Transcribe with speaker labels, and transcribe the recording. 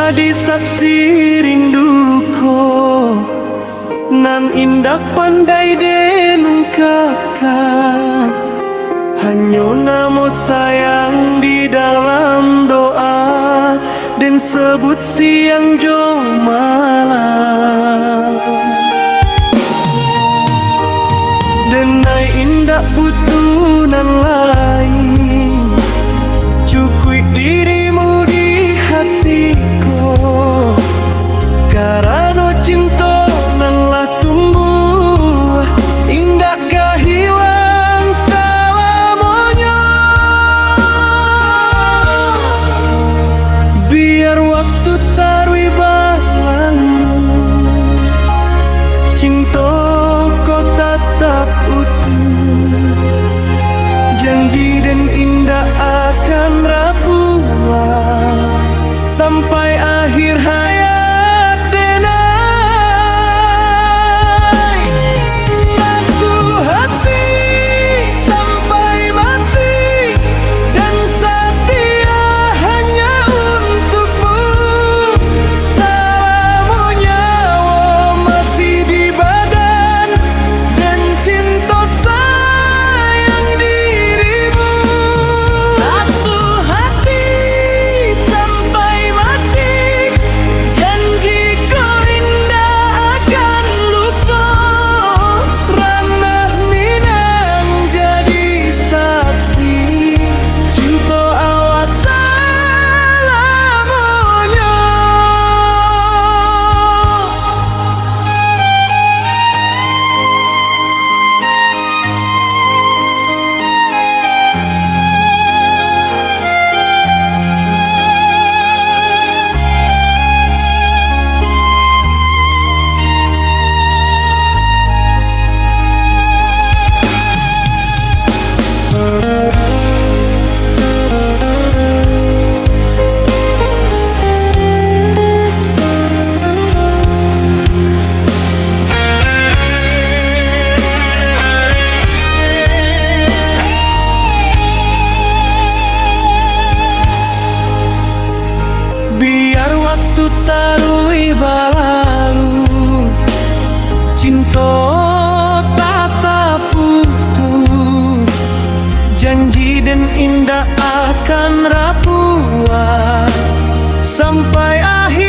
Speaker 1: jadi saksi rinduku, nan indah pandai denungkapkan. Hanya namo sayang di dalam doa, dan sebut siang jo malam. Denai indah butunan lain, cukui dirimu di hatiku. Karena cinta nan lah tumbuh, indah kah hilang selamanya. Biar waktu tarui berlalu, cinta kau tetap utuh. Janji dan indah akan rapuh sampai akhir hayat denai. Satu hati sampai mati, dan setia hanya untukmu. Selama nyawa masih di badan, dan cinta sayang dirimu. Satu hati sampai mati, janjiku indah akan lupa. Ranah Minang jadi saksi, cinta awas selamanya. Biar waktu tarui berlalu, cinta tetap utuh. Janji dan indah akan rapuh sampai akhir